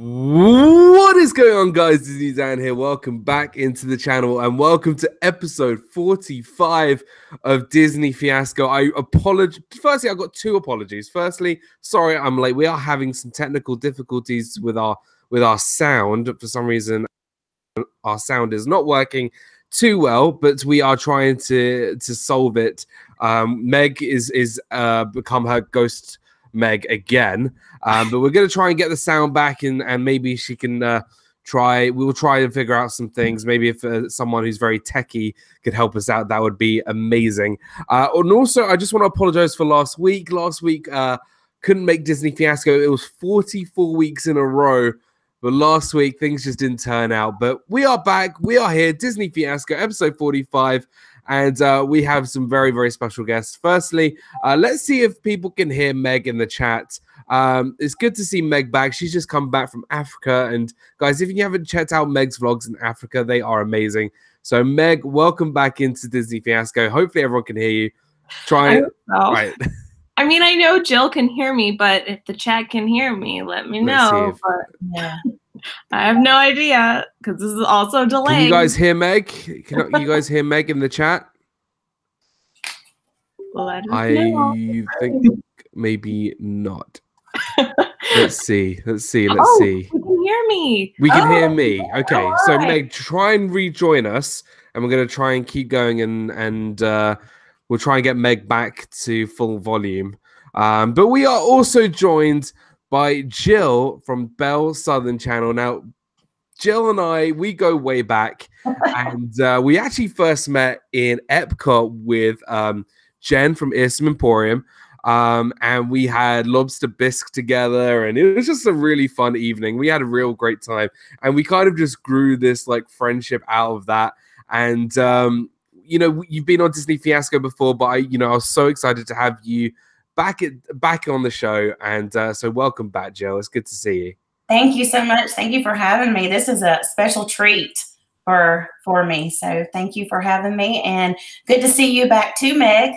What is going on, guys? Disney Dan here. Welcome back into the channel and welcome to episode 45 of Disney Fiasco. I apologize. Firstly, I got two apologies. Firstly, sorry I'm late. We are having some technical difficulties with our sound. For some reason, our sound is not working too well, but we are trying to solve it. Meg is become her ghost Meg again. But we're going to try and get the sound back and maybe she can we'll try and figure out some things. Maybe if someone who's very techie could help us out, that would be amazing. And also, I just want to apologize for last week. Last week, couldn't make Disney Fiasco. It was 44 weeks in a row. But last week, things just didn't turn out. But we are back. We are here. Disney Fiasco, episode 45. And we have some very, very special guests. Firstly, let's see if people can hear Meg in the chat. It's good to see Meg back. She's just come back from Africa. And guys, if you haven't checked out Meg's vlogs in Africa, they are amazing. So Meg, welcome back into Disney Fiasco. Hopefully everyone can hear you. Try it. Right. I mean, I know Jill can hear me, but if the chat can hear me, let me know. But yeah, I have no idea because this is also delayed. Can you guys hear Meg? Can you guys hear Meg in the chat? I think maybe not. Let's see. You can hear me. We can hear me. Okay, right. So Meg, try and rejoin us, and we're going to try and keep going, and we'll try and get Meg back to full volume. But we are also joined by Jill from Bell Southern Channel. Now, Jill and I, we go way back, and we actually first met in Epcot with Jen from Earsome Emporium. And we had lobster bisque together, and it was just a really fun evening. We had a real great time, and we kind of just grew this like friendship out of that. And you know, you've been on Disney Fiasco before, but I was so excited to have you back on the show. And so welcome back, Jill. It's good to see you. Thank you so much. Thank you for having me. This is a special treat for me. So thank you for having me, and good to see you back too, Meg.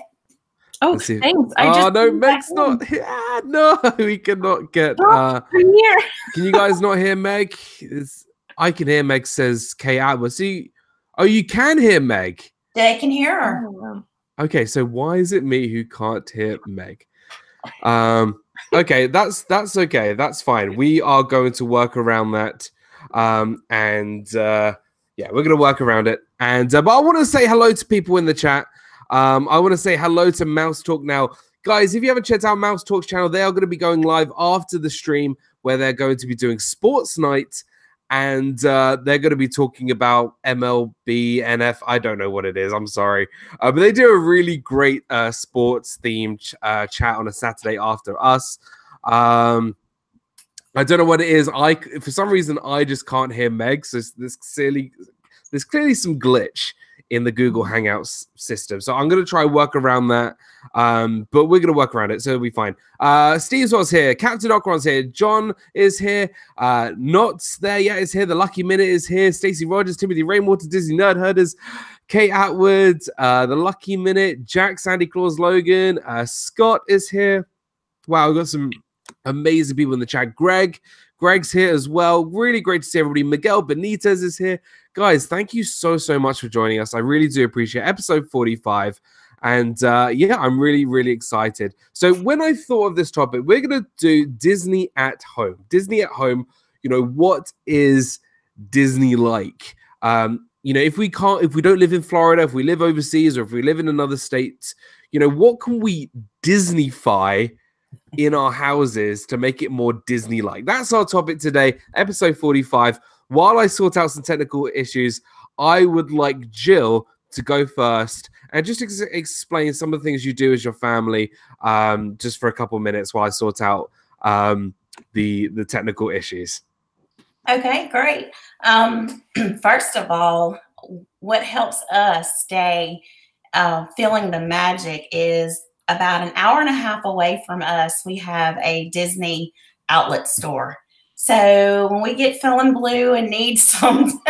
Oh, thanks. No, Meg's not here. No, we cannot get. I'm here. Can you guys not hear Meg? I can hear Meg, says Kay Atwood. See, oh, you can hear Meg. They can hear her. Okay, so why is it me who can't hear Meg? Okay, that's okay. That's fine. We are going to work around that. Yeah, we're gonna work around it. And but I want to say hello to people in the chat. I want to say hello to Mouse Talk now. Guys, if you haven't checked out Mouse Talk's channel, they are going to be going live after the stream where they're going to be doing sports night, and they're going to be talking about MLB, NF. I don't know what it is. I'm sorry. But they do a really great sports-themed chat on a Saturday after us. I don't know what it is. For some reason, I just can't hear Meg. So there's clearly some glitch in the Google Hangouts system. So I'm going to try work around that. But we're going to work around it, so it'll be fine. Steve's was here. Captain Ocron's here. John is here. Not's there yet is here. The Lucky Minute is here. Stacey Rogers, Timothy Rainwater, Disney Nerd Herders, Kate Atwood, The Lucky Minute, Jack, Sandy Claus, Logan, Scott is here. Wow, we've got some amazing people in the chat. Greg's here as well. Really great to see everybody. Miguel Benitez is here. Guys, thank you so much for joining us. I really do appreciate it. Episode 45. And yeah, I'm really, really excited. So when I thought of this topic, we're going to do Disney at home. Disney at home, what is Disney like? If we don't live in Florida, if we live overseas, or if we live in another state, what can we Disney-fy in our houses to make it more Disney-like? That's our topic today, episode 45. While I sort out some technical issues, I would like Jill to go first and just explain some of the things you do as your family, just for a couple of minutes while I sort out the technical issues. Okay, great. First of all, what helps us stay feeling the magic is about an hour and a half away from us, we have a Disney outlet store. So when we get feeling blue and need some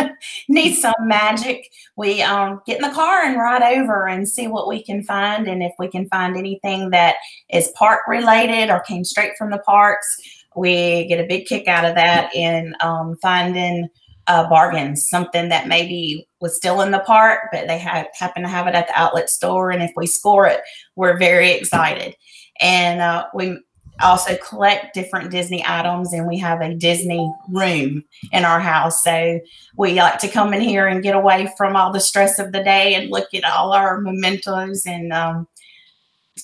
magic, we get in the car and ride over and see what we can find. And if we can find anything that is park related or came straight from the parks, We get a big kick out of that in finding bargains, something that maybe was still in the park, but they happen to have it at the outlet store. And if we score it, we're very excited. And we also collect different Disney items, and we have a Disney room in our house. So we like to come in here and get away from all the stress of the day and look at all our mementos and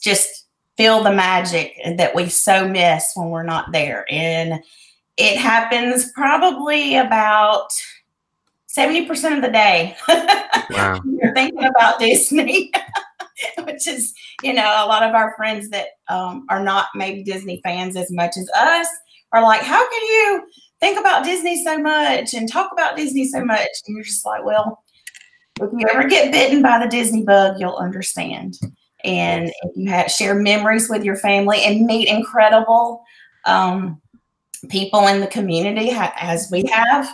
just feel the magic that we so miss when we're not there. And it happens probably about 70% of the day. Wow. You're thinking about Disney, which is, you know, a lot of our friends that are not maybe Disney fans as much as us are like, how can you think about Disney so much and talk about Disney so much? And you're just like, well, if you ever get bitten by the Disney bug, you'll understand. And if you share memories with your family and meet incredible people in the community, as we have,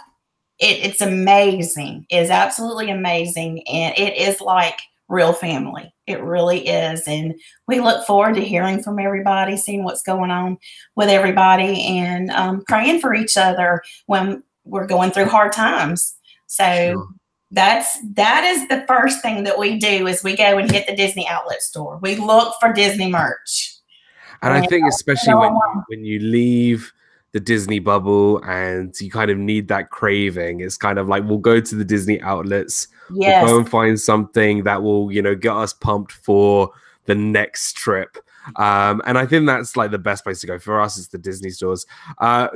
it's amazing. It is absolutely amazing. And it is like real family. It really is. And we look forward to hearing from everybody, seeing what's going on with everybody, and praying for each other when we're going through hard times. So Sure. that is the first thing that we do is we go and hit the Disney outlet store. We look for Disney merch. And I think especially when you leave the Disney bubble and you kind of need that craving, it's kind of like we'll go to the Disney outlets, Yes. we'll go and find something that will, you know, get us pumped for the next trip. And I think that's like the best place to go. For us, it's the Disney stores.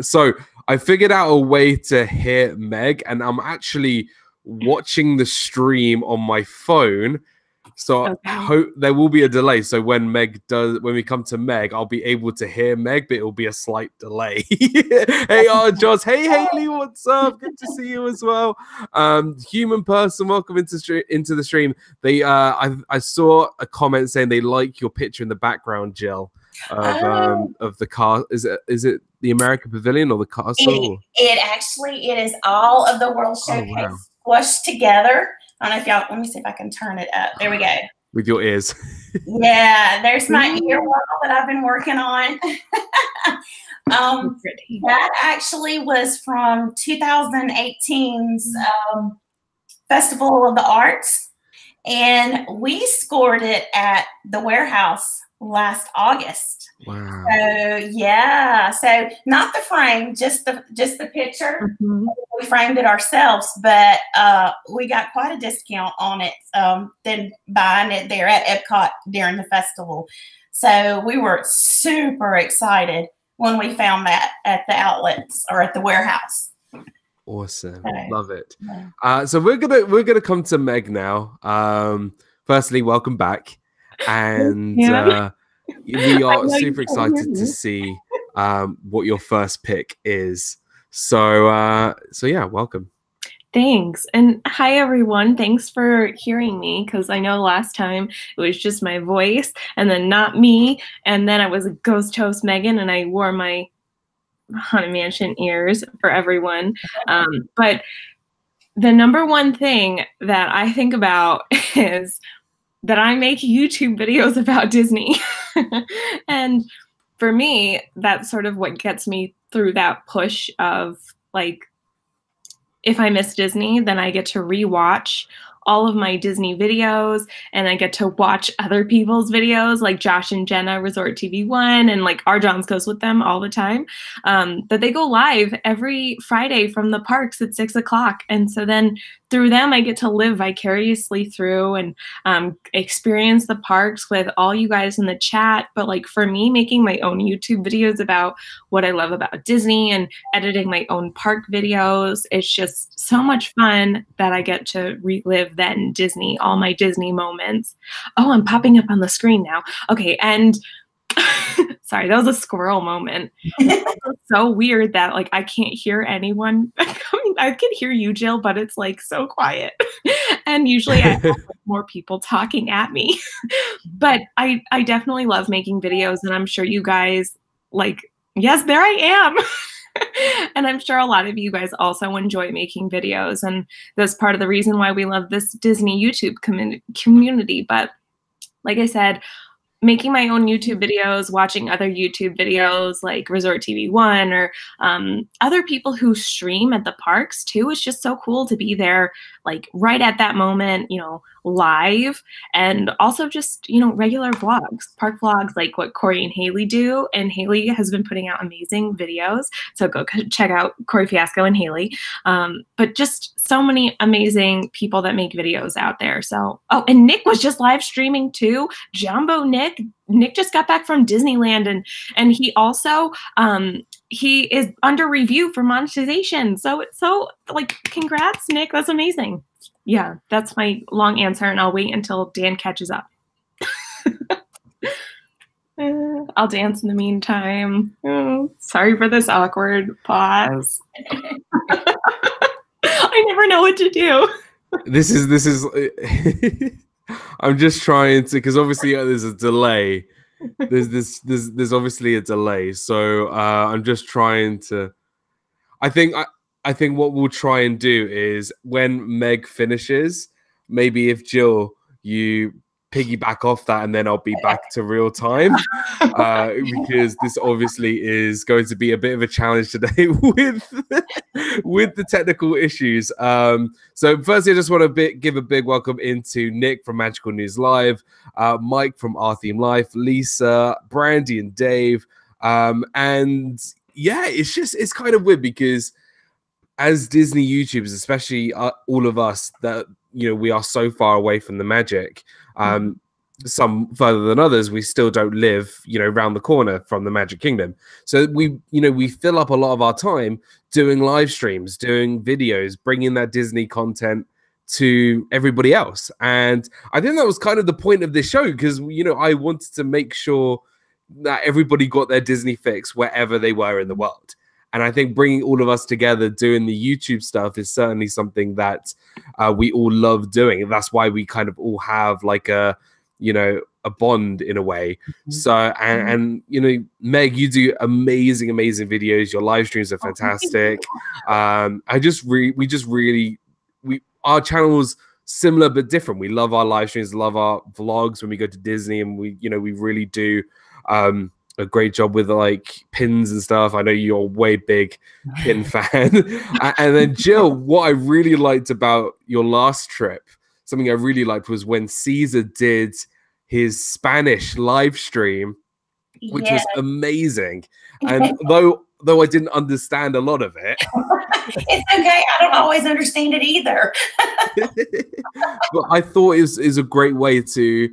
So I figured out a way to hear Meg, and I'm actually watching the stream on my phone. So I hope there will be a delay. So when we come to Meg, I'll be able to hear Meg, but it'll be a slight delay. Hey, Joss. Hey, Haley, what's up? Good to see you as well. Human person, welcome into the stream. They, I saw a comment saying they like your picture in the background, Jill, of the car. Is it the American Pavilion or the castle? It is all of the World Showcase squished together. I don't know if y'all, let me see if I can turn it up. There we go. With your ears. Yeah, there's my ear wall that I've been working on. That actually was from 2018's Festival of the Arts. And we scored it at the warehouse last August. Wow. So yeah, so not the frame, just the picture. Mm-hmm. We framed it ourselves, but we got quite a discount on it than buying it there at Epcot during the festival. So we were super excited when we found that at the outlets or at the warehouse. Awesome. Love it. So we're gonna come to Meg now. Firstly, welcome back. And we are super excited to see what your first pick is. So yeah, welcome. Thanks. And hi, everyone. Thanks for hearing me, because I know last time it was just my voice and then not me. And then I was a ghost host, Megan, and I wore my Haunted Mansion ears for everyone. But the number one thing that I think about is that I make YouTube videos about Disney. And for me, that's sort of what gets me through that push of, like, if I miss Disney, then I get to rewatch all of my Disney videos, and I get to watch other people's videos, like Josh and Jenna, Resort TV 1, and like our Johns goes with them all the time. That they go live every Friday from the parks at 6 o'clock. And so then through them, I get to live vicariously through and experience the parks with all you guys in the chat. But like for me, making my own YouTube videos about what I love about Disney and editing my own park videos, it's just so much fun that I get to relive then Disney, all my Disney moments. Oh, I'm popping up on the screen now. Okay, and sorry, that was a squirrel moment. It's so weird that like I can't hear anyone. I can hear you, Jill, but it's like so quiet. And usually I have like, more people talking at me. But I definitely love making videos, and I'm sure you guys like, yes, there I am. And I'm sure a lot of you guys also enjoy making videos, and that's part of the reason why we love this Disney YouTube community. But like I said, making my own YouTube videos, watching other YouTube videos like Resort TV 1 or other people who stream at the parks too. It's just so cool to be there, like right at that moment, live, and also just, regular vlogs, park vlogs like what Corey and Haley do. And Haley has been putting out amazing videos. So go check out Corey Fiasco and Haley. But just so many amazing people that make videos out there. So, and Nick was just live streaming too. Jumbo Nick just got back from Disneyland, and he also he is under review for monetization. So congrats, Nick. That's amazing. Yeah, that's my long answer, and I'll wait until Dan catches up. I'll dance in the meantime. Sorry for this awkward pause. I never know what to do. This is I'm just trying to, because obviously there's a delay. There's obviously a delay. So I'm just trying to, I think what we'll try and do is when Meg finishes, maybe if Jill, you piggyback off that, and then I'll be back to real time, because this obviously is going to be a bit of a challenge today with the technical issues. So firstly, I just want to give a big welcome into Nick from Magical News Live, Mike from Our Theme Life, Lisa, Brandy, and Dave. And yeah, it's kind of weird because as Disney YouTubers, especially all of us that we are so far away from the magic. Some further than others, we still don't live, around the corner from the Magic Kingdom. So we fill up a lot of our time doing live streams, doing videos, bringing that Disney content to everybody else. And I think that was kind of the point of this show, because, I wanted to make sure that everybody got their Disney fix wherever they were in the world. And I think bringing all of us together doing the YouTube stuff is certainly something that we all love doing. And that's why we kind of all have like a bond in a way. So, and Meg, you do amazing videos. Your live streams are fantastic. Our channel's similar but different. We love our live streams, love our vlogs when we go to Disney, and we really do a great job with like pins and stuff. I know you're a way big pin fan. And then Jill, what I really liked about your last trip, something I really liked, was when Caesar did his Spanish live stream, which was amazing. And though I didn't understand a lot of it, it's okay. I don't always understand it either. but I thought it was a great way to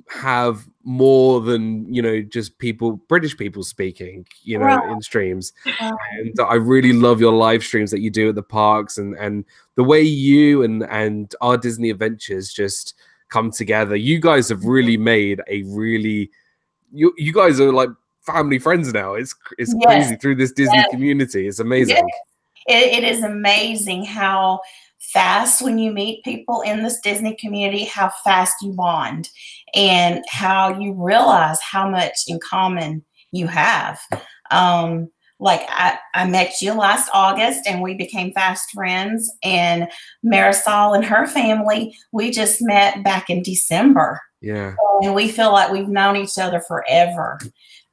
have more than just British people speaking in streams. And I really love your live streams that you do at the parks, and the way you and our Disney adventures just come together. You guys have really made you guys are like family friends now. It's crazy through this Disney community. It's amazing. It is amazing how fast, when you meet people in this Disney community, how fast you bond and how you realize how much in common you have. Like I met you last August and we became fast friends, and Marisol and her family, we just met back in December. Yeah. And we feel like we've known each other forever.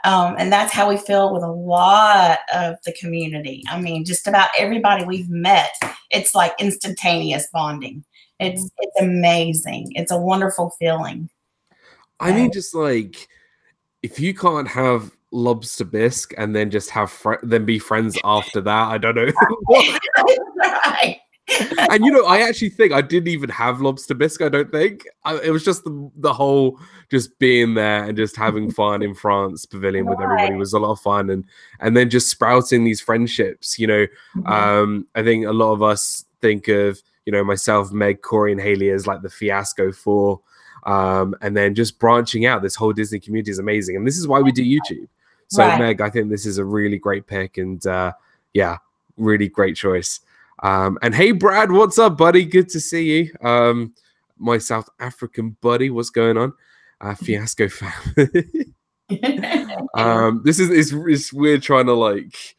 And that's how we feel with a lot of the community. I mean, just about everybody we've met, it's like instantaneous bonding. It's amazing. It's a wonderful feeling. I mean, just like, if you can't have lobster bisque and then just have then be friends after that, I don't know. Right. And I actually think I didn't even have lobster bisque. I don't think it was just the whole just being there and just having fun in France Pavilion with everybody was a lot of fun, and then just sprouting these friendships. I think a lot of us think of myself, Meg, Corey, and Haley as like the Fiasco Four, and then just branching out. This whole Disney community is amazing, and this is why we do YouTube. So Meg, I think this is a really great pick, and really great choice. And hey, Brad, what's up, buddy? Good to see you. My South African buddy, what's going on? Fiasco family. This is weird trying to like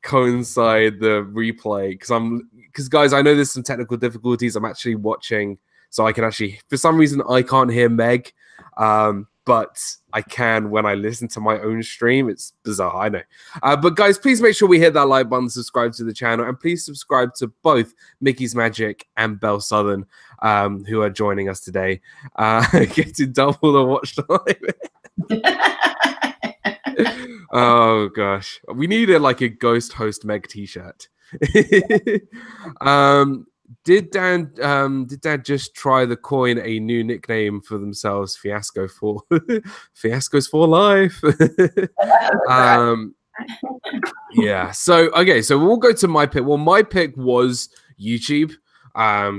coincide the replay because guys, I know there's some technical difficulties. I'm actually watching, so I can actually, for some reason, I can't hear Meg. but I can when I listen to my own stream. It's bizarre, I know. But guys, please make sure we hit that like button, subscribe to the channel, and please subscribe to both Mickey's Magic and Belle Southern, who are joining us today. Getting double the watch time. Oh gosh, we needed like a ghost host Meg t-shirt. Did Dan just try the coin a new nickname for themselves? Fiasco for Fiasco's for life. Yeah. So okay, so we'll go to my pick. Well, my pick was YouTube.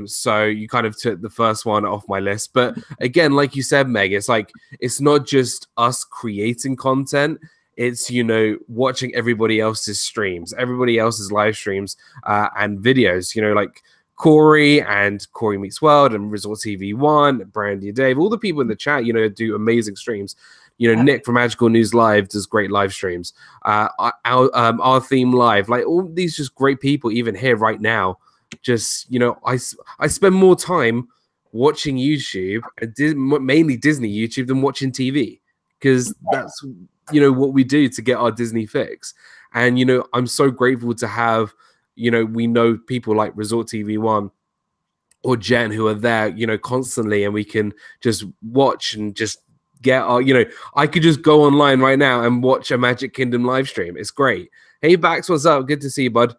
So you kind of took the first one off my list. But again, like you said, Meg, it's like it's not just us creating content. It's, you know, watching everybody else's streams, everybody else's live streams and videos, you know, like Corey and Corey Meets World and Resort TV One, Brandy and Dave, all the people in the chat, you know, do amazing streams. You know, Nick from Magical News Live does great live streams. Our Theme Live, like all these just great people, even here right now. Just, you know, I spend more time watching YouTube, mainly Disney YouTube, than watching TV, because that's, you know, what we do to get our Disney fix. And, you know, I'm so grateful to have, you know, we know people like Resort TV One or Jen who are there, you know, constantly, and we can just watch and just get our, you know, I could just go online right now and watch a Magic Kingdom live stream. It's great. Hey Bax, what's up? Good to see you, bud.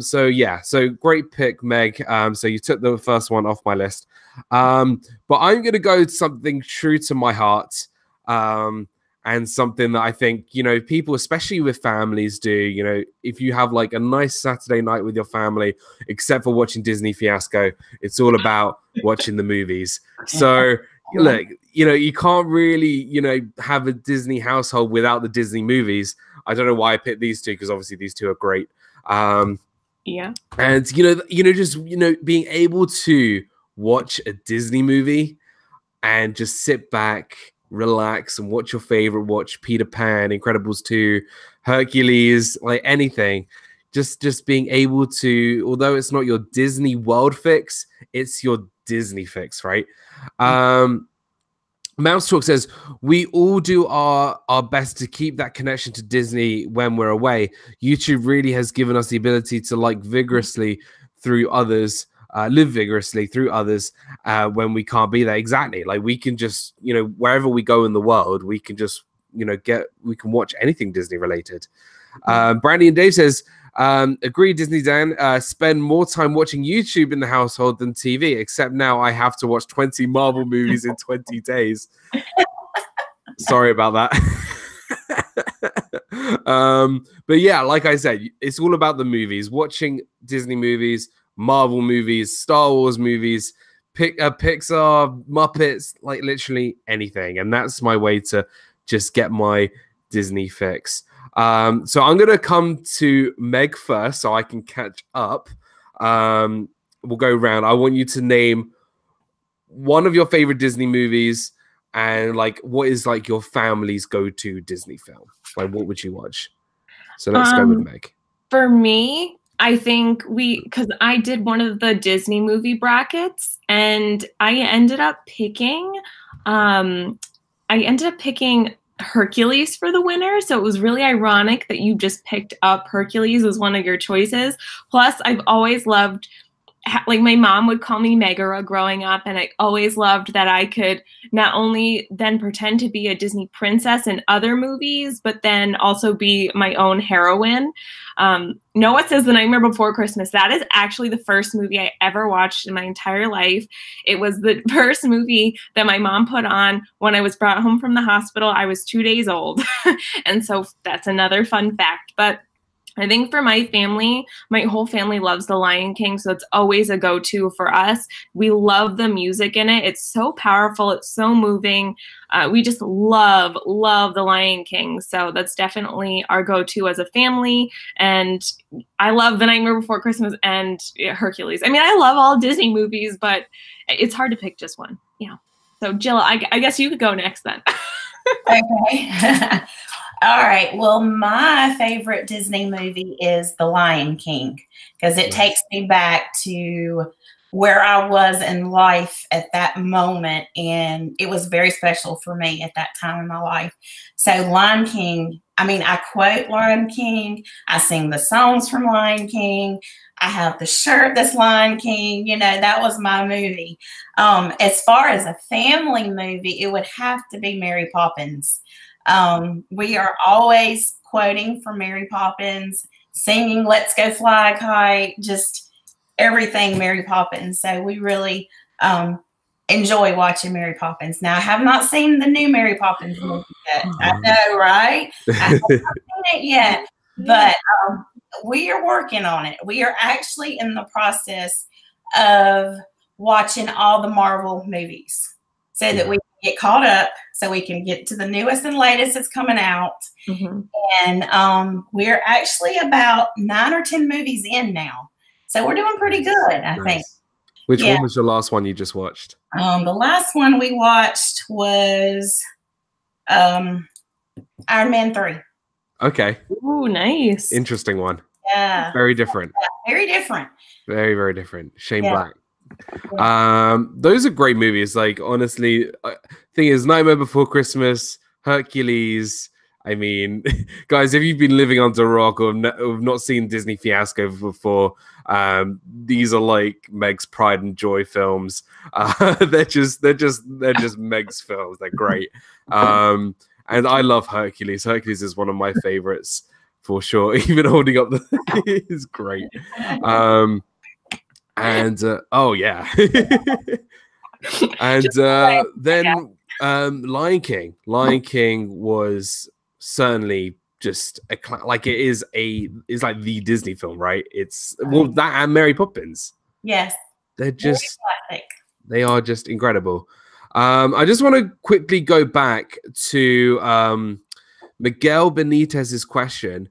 So yeah, so great pick, Meg. So you took the first one off my list. But I'm gonna go something true to my heart. And something that I think, you know, people, especially with families, do. You know, if you have like a nice Saturday night with your family, except for watching Disney Fiasco, it's all about watching the movies. So look, you know, you can't really, you know, have a Disney household without the Disney movies. I don't know why I picked these two, because obviously these two are great. Yeah. And you know, just, you know, being able to watch a Disney movie and just sit back, relax, and watch your favorite. Watch Peter Pan, Incredibles 2, Hercules, like anything. Just being able to, although it's not your Disney World fix, it's your Disney fix, right? Mouse Talk says, we all do our best to keep that connection to Disney when we're away. YouTube really has given us the ability to like vigorously through others, live vigorously through others when we can't be there. Exactly. Like we can just, you know, wherever we go in the world, we can just, you know, we can watch anything Disney related. Brandy and Dave says, agree, Disney Dan, spend more time watching YouTube in the household than TV, except now I have to watch 20 Marvel movies in 20 days. Sorry about that. But yeah, like I said, it's all about the movies, watching Disney movies, Marvel movies, Star Wars movies, Pixar, Muppets, like literally anything. And that's my way to just get my Disney fix. So I'm gonna come to Meg first so I can catch up. We'll go around. I want you to name one of your favorite Disney movies and like what is like your family's go-to Disney film. Like what would you watch? So let's go with Meg. For me, I think because I did one of the Disney movie brackets and I ended up picking Hercules for the winner. So it was really ironic that you just picked up Hercules as one of your choices. Plus, I've always loved, like my mom would call me Megara growing up, and I always loved that I could not only then pretend to be a Disney princess in other movies, but then also be my own heroine. Noah says The Nightmare Before Christmas. That is actually the first movie I ever watched in my entire life. It was the first movie that my mom put on when I was brought home from the hospital. I was 2 days old. And so that's another fun fact. But I think for my family, my whole family loves The Lion King, so it's always a go-to for us. We love the music in it. It's so powerful. It's so moving. We just love The Lion King, so that's definitely our go-to as a family. And I love The Nightmare Before Christmas and Hercules. I mean, I love all Disney movies, but it's hard to pick just one. Yeah. So Jill, I guess you could go next then. Okay. All right. Well, my favorite Disney movie is The Lion King because it takes me back to where I was in life at that moment. And it was very special for me at that time in my life. So Lion King, I mean, I quote Lion King. I sing the songs from Lion King. I have the shirt that's Lion King. You know, that was my movie. As far as a family movie, it would have to be Mary Poppins. We are always quoting from Mary Poppins, singing Let's Go Fly a Kite, just everything Mary Poppins. So we really enjoy watching Mary Poppins. Now, I have not seen the new Mary Poppins movie yet. I know, right? I have not seen it yet, but we are working on it. We are actually in the process of watching all the Marvel movies so that we can get caught up, so we can get to the newest and latest that's coming out. And we're actually about 9 or 10 movies in now. So we're doing pretty good, I think. Which one was your last one you just watched? The last one we watched was Iron Man 3. Okay. Ooh, nice. Interesting one. Yeah. Very different. Yeah, very different. Very, very different. Shane Black. Those are great movies. Like, honestly, thing is, Nightmare Before Christmas, Hercules. I mean, guys, if you've been living under a rock or have not seen Disney Fiasco before, these are like Meg's pride and joy films. They're just Meg's films. They're great. And I love Hercules. Hercules is one of my favorites for sure. Even holding up the is great. Oh yeah. And then Lion King. Lion King was certainly just like it is like the Disney film, right? It's that and Mary Poppins. Yes. They're just they are just incredible. I just want to quickly go back to Miguel Benitez's question.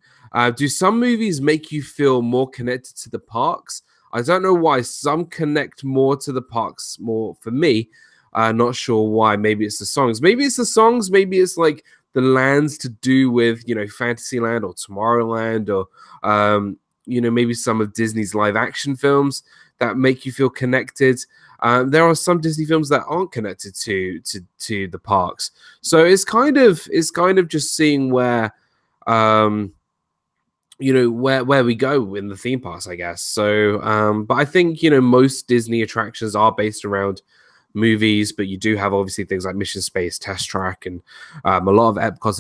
Do some movies make you feel more connected to the parks? I don't know why. Some connect more to the parks more for me. Not sure why. Maybe it's the songs. Maybe it's the songs. Maybe it's like the lands to do with, you know, Fantasyland or Tomorrowland or, you know, maybe some of Disney's live action films that make you feel connected. There are some Disney films that aren't connected to the parks. So it's kind of just seeing where, you know, where we go in the theme parks, I guess. So, but I think, you know, most Disney attractions are based around movies, but you do have obviously things like Mission Space, Test Track, and a lot of Epcot's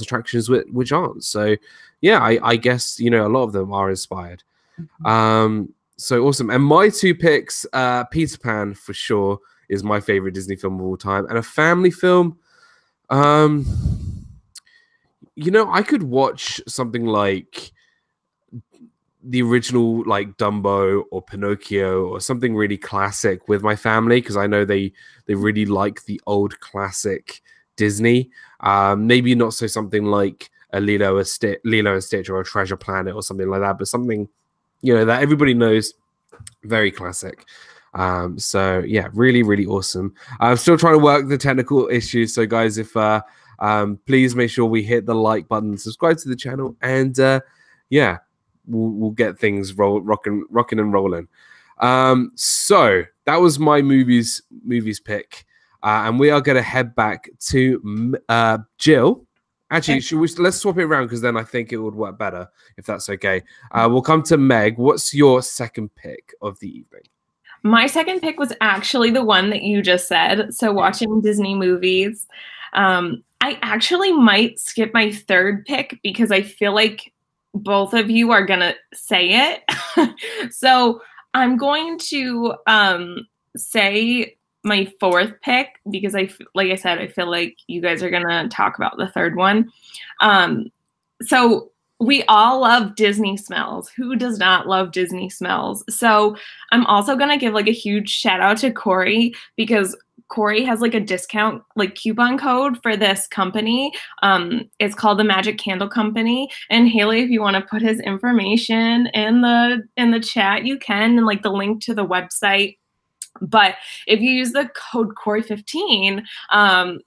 attractions, which aren't. So, yeah, I guess, you know, a lot of them are inspired. So awesome. And my two picks, Peter Pan for sure is my favorite Disney film of all time, and a family film. You know, I could watch something like the original, like Dumbo or Pinocchio or something really classic with my family, because I know they really like the old classic Disney. Maybe not so something like a Lilo and Stitch or a Treasure Planet or something like that, but something, you know, that everybody knows, very classic. So yeah, really, really awesome. I'm still trying to work the technical issues. So guys, if please make sure we hit the like button, subscribe to the channel, and yeah, we'll get things rocking and rolling. So that was my movies pick, and we are going to head back to Jill. Actually, let's swap it around, because then I think it would work better if that's okay. We'll come to Meg. What's your second pick of the evening? My second pick was actually the one that you just said. So watching Disney movies. I actually might skip my third pick because I feel like both of you are going to say it. So I'm going to say my fourth pick because like I said, I feel like you guys are going to talk about the third one. So we all love Disney smells. Who does not love Disney smells? So I'm also going to give like a huge shout out to Corey, because Corey has like a discount like coupon code for this company. It's called the Magic Candle Company. And Haley, if you want to put his information in the chat, you can, and like the link to the website. But if you use the code Corey15,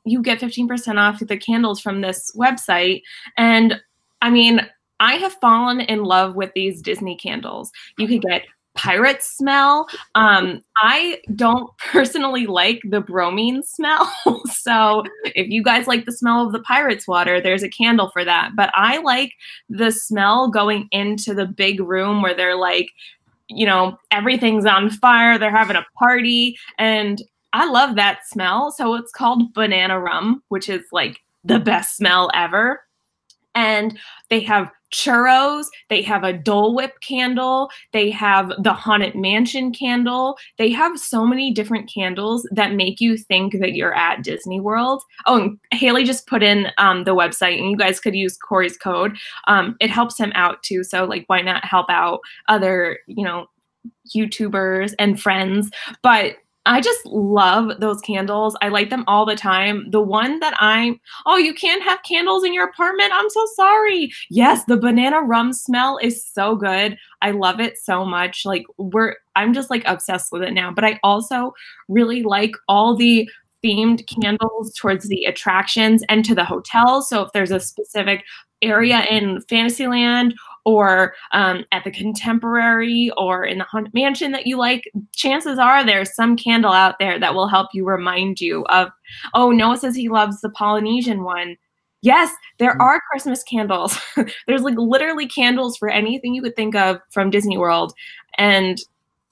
you get 15% off the candles from this website. And I mean, I have fallen in love with these Disney candles. You could get pirate smell. I don't personally like the bromine smell. So if you guys like the smell of the pirate's water, there's a candle for that. But I like the smell going into the big room where they're like, you know, everything's on fire, they're having a party, and I love that smell. So it's called banana rum, which is like the best smell ever. And they have churros, they have a Dole Whip candle, they have the Haunted Mansion candle. They have so many different candles that make you think that you're at Disney World. Oh, and Haley just put in the website, and you guys could use Corey's code. It helps him out too. So like, why not help out other, you know, YouTubers and friends? But I just love those candles. I light them all the time. The one that oh, you can't have candles in your apartment? I'm so sorry. Yes, the banana rum smell is so good. I love it so much. Like I'm just like obsessed with it now. But I also really like all the themed candles towards the attractions and to the hotels. So if there's a specific area in Fantasyland or at the Contemporary or in the Haunted Mansion that you like, chances are there's some candle out there that will help you remind you of, oh, Noah says he loves the Polynesian one. Yes, there are Christmas candles. There's like literally candles for anything you could think of from Disney World. And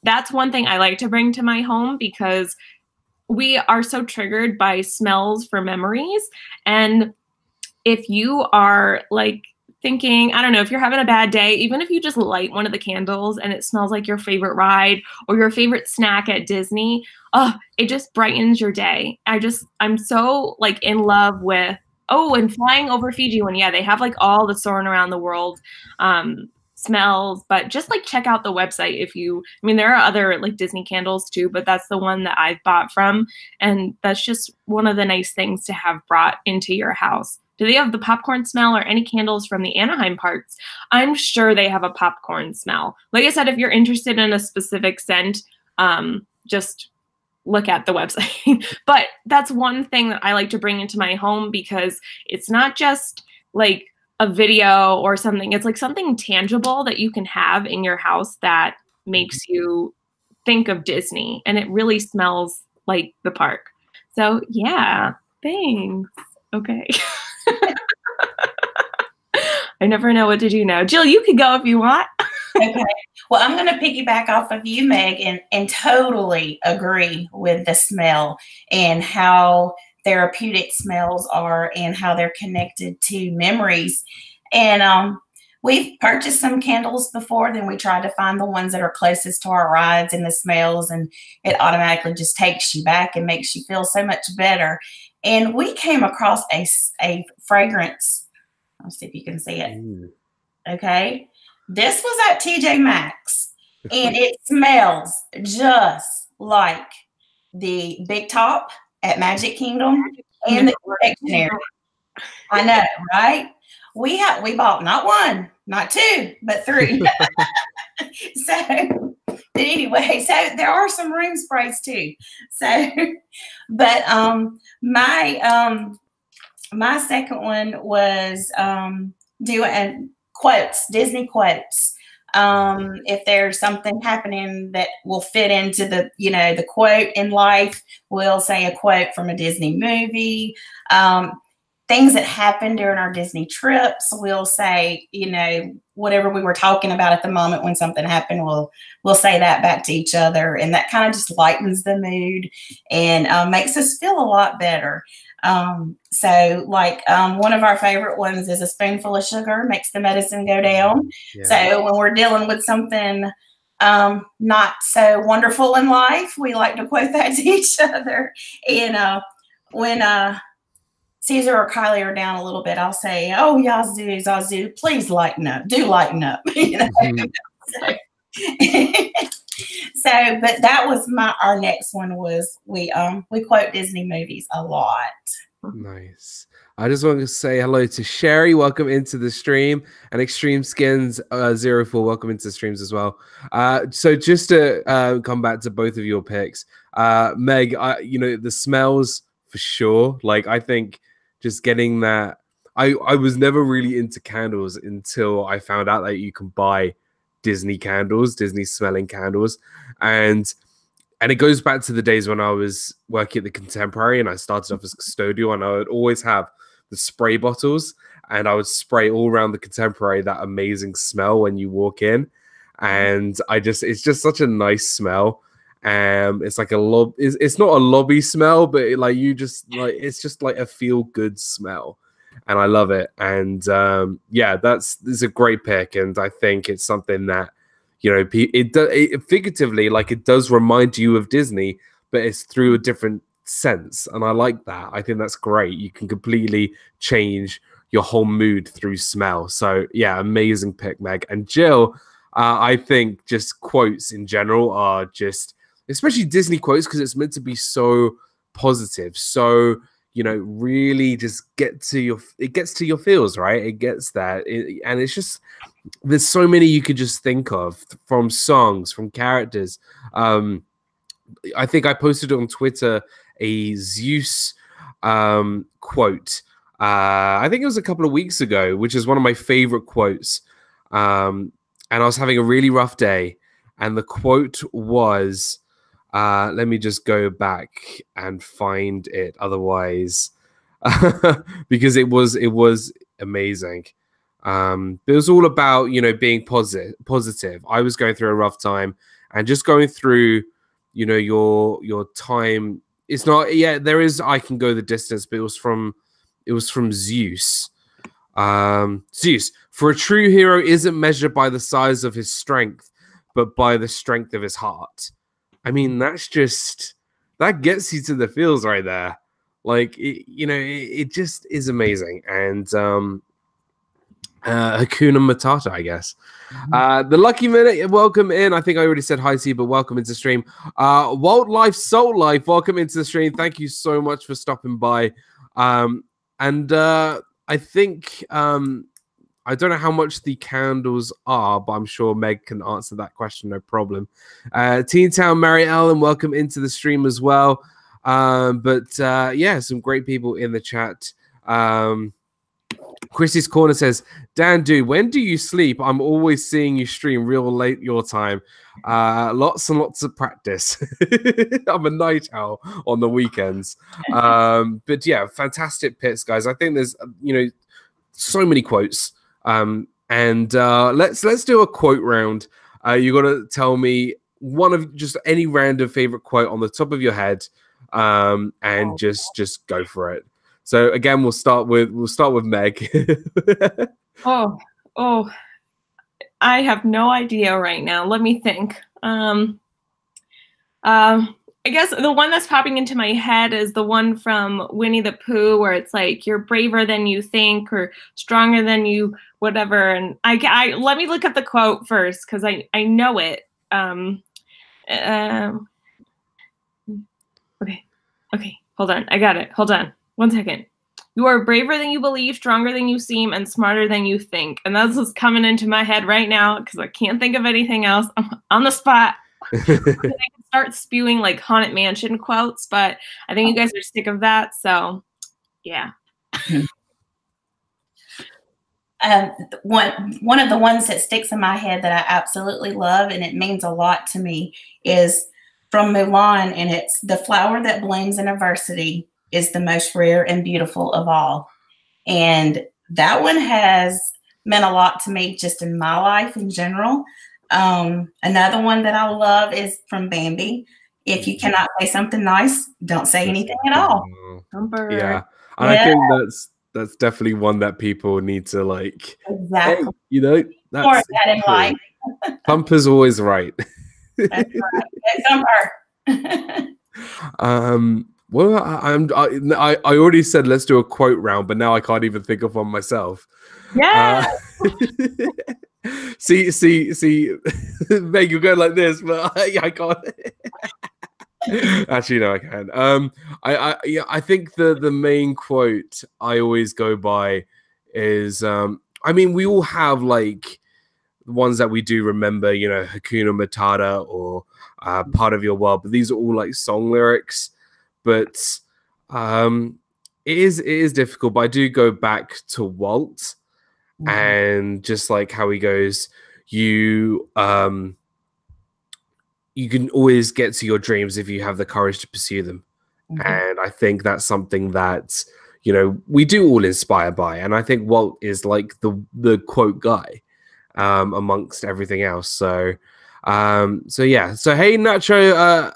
that's one thing I like to bring to my home, because we are so triggered by smells for memories. And if you are like thinking, I don't know, if you're having a bad day, even if you just light one of the candles and it smells like your favorite ride or your favorite snack at Disney, it just brightens your day. I'm so like in love with, and flying over Fiji when, yeah, they have like all the Soarin' Around the World smells, but just like check out the website there are other like Disney candles too, but that's the one that I've bought from. And that's just one of the nice things to have brought into your house. Do they have the popcorn smell or any candles from the Anaheim parks? I'm sure they have a popcorn smell. Like I said, if you're interested in a specific scent, just look at the website. But that's one thing that I like to bring into my home, because it's not just like a video or something. It's like something tangible that you can have in your house that makes you think of Disney, and it really smells like the park. So yeah, thanks. Okay. I never know what to do now. Jill, you can go if you want. Okay. Well, I'm going to piggyback off of you, Meg, and totally agree with the smell and how therapeutic smells are and how they're connected to memories. And we've purchased some candles before, then we try to find the ones that are closest to our rides and the smells, and it automatically just takes you back and makes you feel so much better. And we came across a fragrance. Let's see if you can see it. Okay. This was at TJ Maxx, and it smells just like the Big Top at Magic Kingdom and the confectionery. I know, right? We bought not one, not two, but three. So, but anyway, so there are some room sprays too. So, but my second one was doing quotes, Disney quotes. If there's something happening that will fit into the, the quote in life, we'll say a quote from a Disney movie. Things that happened during our Disney trips, we'll say, whatever we were talking about at the moment when something happened, we'll say that back to each other. And that kind of just lightens the mood and makes us feel a lot better. So one of our favorite ones is a spoonful of sugar makes the medicine go down. Yeah. So when we're dealing with something not so wonderful in life, we like to quote that to each other. And when Caesar or Kylie are down a little bit, I'll say, "Oh, Yazoo, please lighten up. Do lighten up." So, but that was our next one was we quote Disney movies a lot. Nice. I just want to say hello to Sherry. Welcome into the stream. And Extreme Skins 04. Welcome into the streams as well. So just to come back to both of your picks, Meg, the smells for sure. Like I think just getting that. I was never really into candles until I found out that you can buy Disney candles, Disney smelling candles, and it goes back to the days when I was working at the Contemporary and I started off as custodial, and I would always have the spray bottles and I would spray all around the Contemporary that amazing smell when you walk in. And it's just such a nice smell. It's like it's not a lobby smell, but it's just like a feel good smell. And I love it. And yeah, this is a great pick. And I think it's something that, you know, it figuratively, like, it does remind you of Disney, but it's through a different sense. And I like that. I think that's great. You can completely change your whole mood through smell. So yeah, amazing pick, Meg. And Jill, I think just quotes in general are just, especially Disney quotes, because it's meant to be so positive. So, you know, really just it gets to your feels, right? It gets that. And it's just, there's so many you could just think of, from songs, from characters. I think I posted on Twitter a Zeus quote. I think it was a couple of weeks ago, which is one of my favorite quotes. And I was having a really rough day. And the quote was, let me just go back and find it. Otherwise, because it was amazing. It was all about, you know, being positive. I was going through a rough time, and just going through, you know, your time. It's not, yeah, there is I Can Go the Distance, but it was from Zeus. Zeus, for a true hero isn't measured by the size of his strength, but by the strength of his heart. I mean, that gets you to the feels right there. Like, it just is amazing. And Hakuna Matata, I guess. The Lucky Minute, welcome in. I think I already said hi to you, but welcome into the stream. Walt Life, Soul Life, welcome into the stream. Thank you so much for stopping by. And I think, I don't know how much the candles are, but I'm sure Meg can answer that question, no problem. Teen Town, Mary Ellen, welcome into the stream as well. Yeah, some great people in the chat. Chrissy's Corner says, Dan, dude, when do you sleep? I'm always seeing you stream real late your time. Lots and lots of practice. I'm a night owl on the weekends. But yeah, fantastic picks, guys. I think there's, you know, so many quotes. Let's do a quote round. You got to tell me one of just any random favorite quote on the top of your head, and just go for it. So again, we'll start with Meg. Oh, I have no idea right now. Let me think. I guess the one that's popping into my head is the one from Winnie the Pooh, where it's like, you're braver than you think, or stronger than you, whatever. And I let me look up the quote first, because I know it. Okay, hold on. I got it. Hold on. 1 second. You are braver than you believe, stronger than you seem, and smarter than you think. And that's what's coming into my head right now, because I can't think of anything else. I'm on the spot. I can start spewing like Haunted Mansion quotes, but I think you guys are sick of that. So, yeah. One of the ones that sticks in my head that I absolutely love, and it means a lot to me, is from Mulan, and it's, the flower that blooms in adversity is the most rare and beautiful of all. And that one has meant a lot to me just in my life in general. Another one that I love is from Bambi. If you cannot say something nice, don't say anything at all. Yeah. And I think that's definitely one that people need to, like, exactly. Hey, you know, that's more of that in life. Thumper's always right. That's right. Thumper. Well, I already said let's do a quote round, but now I can't even think of one myself. Yeah. See, Meg, you're going like this, but I can't. Actually, no, I can. I think the main quote I always go by is, I mean, we all have like ones that we do remember, you know, Hakuna Matata or Part of Your World, but these are all like song lyrics. But it is difficult. But I do go back to Walt, and just like how he goes, you you can always get to your dreams if you have the courage to pursue them. And I think that's something that, you know, we do all inspire by. And I think Walt is like the quote guy amongst everything else. So yeah. So hey, Nacho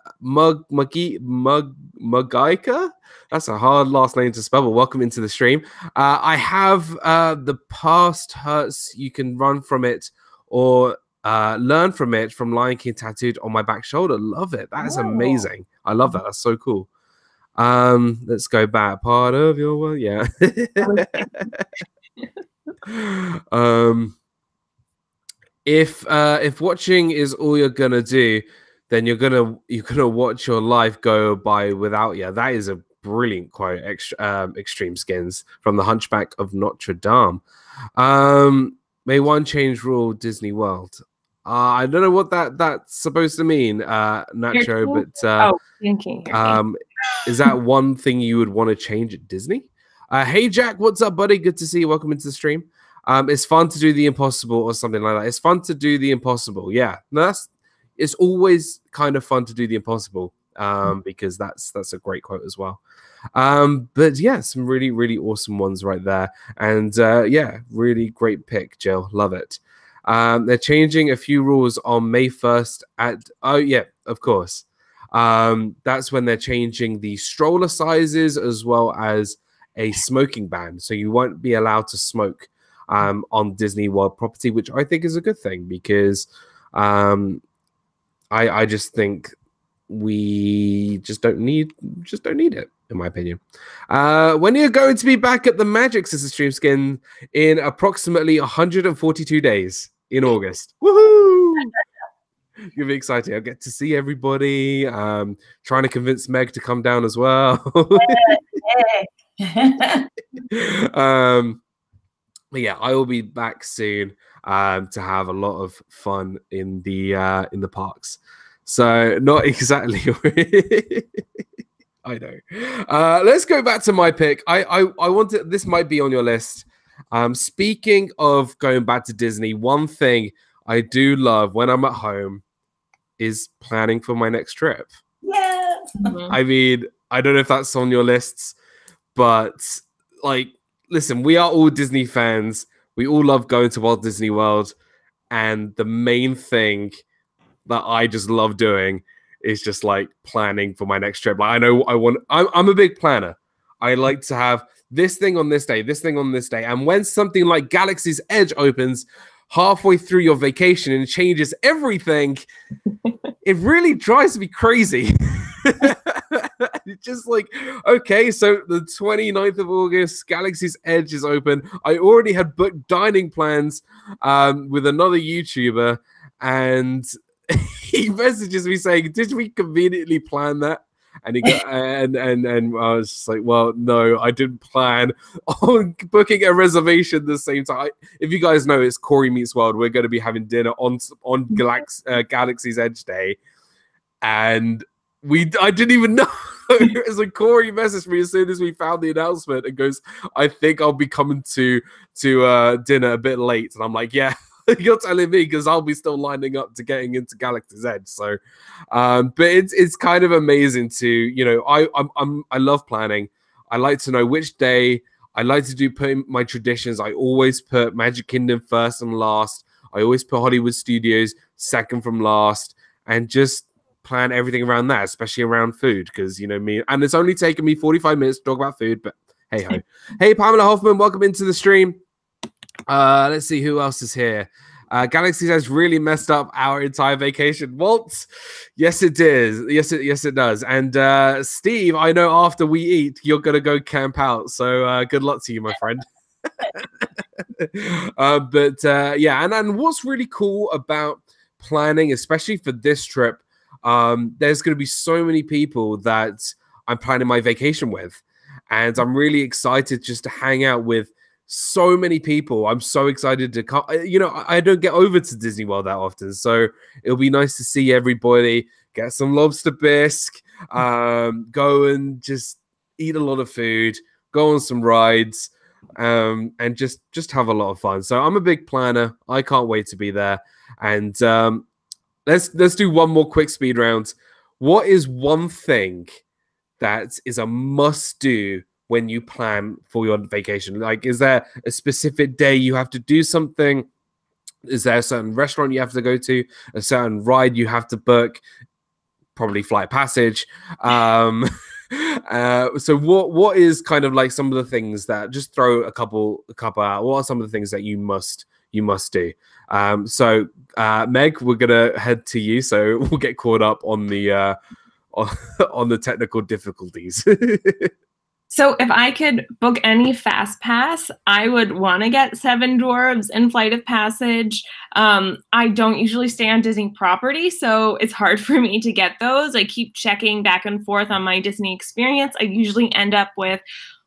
Mugaika. That's a hard last name to spell, but welcome into the stream. I have the past hurts. You can run from it or learn from it from Lion King tattooed on my back shoulder. Love it. That is amazing. I love that. That's so cool. Let's go back. Part of your world. Yeah. If watching is all you're gonna do, then you're gonna watch your life go by without you. That is a brilliant quote. Extreme Skins from The Hunchback of Notre Dame. May one change rule Disney World. I don't know what that's supposed to mean, Nacho, but thinking. Is that one thing you would want to change at Disney? Hey Jack, what's up, buddy? Good to see you. Welcome into the stream. It's fun to do the impossible or something like that. It's fun to do the impossible. Yeah, no, it's always kind of fun to do the impossible because that's a great quote as well. But yeah, some really, really awesome ones right there. And yeah, really great pick, Jill. Love it. They're changing a few rules on May 1st oh yeah, of course. That's when they're changing the stroller sizes as well as a smoking ban. So you won't be allowed to smoke on Disney World property, which I think is a good thing because I just think we just don't need it, in my opinion. When you're going to be back at the Magic Sister Stream Skin in approximately 142 days in August. Woohoo! You'll be excited. I'll get to see everybody. Trying to convince Meg to come down as well. But yeah, I will be back soon to have a lot of fun in the parks. So not exactly. I know. Let's go back to my pick. I wanted. This might be on your list. Speaking of going back to Disney, one thing I do love when I'm at home is planning for my next trip. Yeah. I mean, I don't know if that's on your lists, but like, listen, we are all Disney fans. We all love going to Walt Disney World. And the main thing that I just love doing is just like planning for my next trip. Like, I know I'm a big planner. I like to have this thing on this day, this thing on this day. And when something like Galaxy's Edge opens halfway through your vacation and changes everything, it really drives me crazy. It's just like, okay, so the 29th of August, Galaxy's Edge is open. I already had booked dining plans with another YouTuber, and he messages me saying, did we conveniently plan that? And he got, and I was just like, well, no, I didn't plan on booking a reservation the same time. If you guys know, it's Corey Meets World. We're going to be having dinner on Galaxy's Edge Day, and I didn't even know. It was like Corey messaged me as soon as we found the announcement and goes, I think I'll be coming to dinner a bit late. And I'm like, yeah. You're telling me because I'll be still lining up to getting into Galaxy's Edge. So, but it's kind of amazing to, you know, I love planning. I like to know which day. I like to put in my traditions. I always put Magic Kingdom first and last. I always put Hollywood Studios second from last, and just plan everything around that, especially around food, because you know me. And it's only taken me 45 minutes to talk about food, but hey ho. Hey, Pamela Hoffman, welcome into the stream. Let's see who else is here. Galaxy has really messed up our entire vacation. Walt, yes it is. Yes it does. And Steve, I know after we eat, you're gonna go camp out. So good luck to you, my friend. Yeah, and what's really cool about planning, especially for this trip, there's gonna be so many people that I'm planning my vacation with, and I'm really excited just to hang out with so many people. I'm so excited to come. You know, I don't get over to Disney World that often, so it'll be nice to see everybody, get some lobster bisque, go and just eat a lot of food, go on some rides. and just have a lot of fun. So I'm a big planner. I can't wait to be there. And let's do one more quick speed round. What is one thing that is a must do when you plan for your vacation? Like, is there a specific day you have to do something? Is there a certain restaurant you have to go to? A certain ride you have to book? Probably flight passage. So what is kind of like some of the things that, just throw a couple out? What are some of the things that you must do? So Meg, we're gonna head to you, so we'll get caught up on the on the technical difficulties. So if I could book any fast pass, I would want to get Seven Dwarfs and Flight of Passage. I don't usually stay on Disney property, so it's hard for me to get those. I keep checking back and forth on my Disney experience. I usually end up with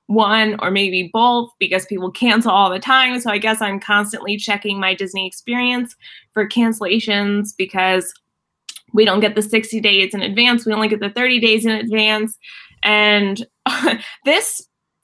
one or maybe both because people cancel all the time. So I guess I'm constantly checking my Disney experience for cancellations because we don't get the 60 days in advance. We only get the 30 days in advance. And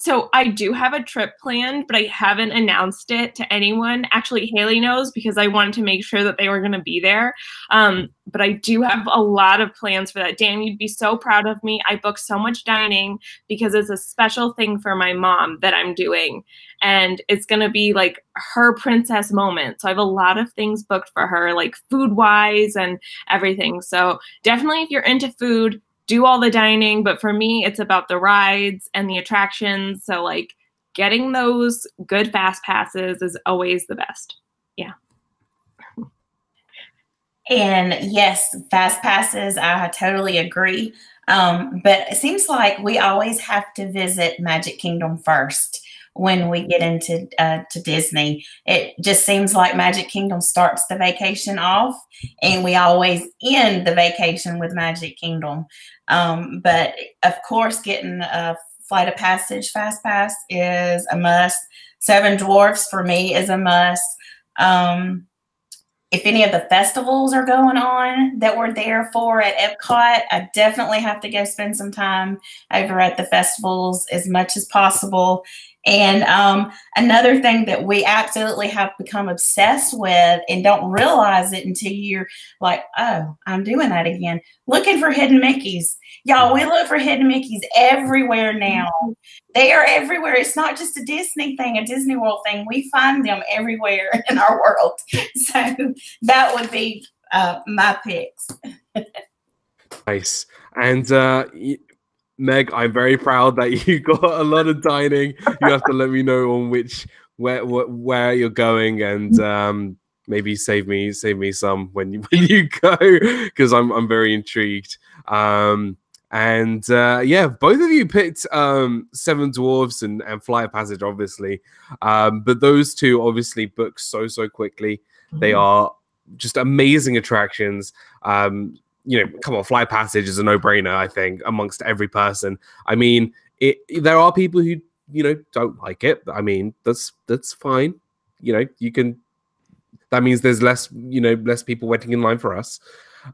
so I do have a trip planned, but I haven't announced it to anyone. Actually, Haley knows because I wanted to make sure that they were going to be there. But I do have a lot of plans for that. Dan, you'd be so proud of me. I booked so much dining because it's a special thing for my mom that I'm doing. And it's going to be like her princess moment. So I have a lot of things booked for her, like food-wise and everything. So definitely if you're into food, do all the dining, but for me, it's about the rides and the attractions. So like getting those good fast passes is always the best. Yeah. And yes, fast passes, I totally agree. But it seems like we always have to visit Magic Kingdom first when we get into to Disney. It just seems like Magic Kingdom starts the vacation off, and we always end the vacation with Magic Kingdom. But of course, getting a Flight of Passage Fast Pass is a must. Seven Dwarfs for me is a must. If any of the festivals are going on that we're there for at Epcot, I definitely have to go spend some time over at the festivals as much as possible. And another thing that we absolutely have become obsessed with and don't realize it until you're like, oh, I'm doing that again. Looking for hidden Mickeys. Y'all, we look for hidden Mickeys everywhere now. They are everywhere. It's not just a Disney thing, a Disney World thing. We find them everywhere in our world. So that would be my picks. Nice. And Meg, I'm very proud that you got a lot of dining. You have to let me know on where you're going, and maybe save me some when you go, because I'm very intrigued. Yeah, both of you picked Seven Dwarfs and Flight of Passage, obviously, but those two obviously book so ccally. They are just amazing attractions. You know, come on, Flight Passage is a no-brainer, I think, amongst every person. I mean, there are people who, you know, don't like it. I mean, that's fine. You know, you can. That means there's less people waiting in line for us.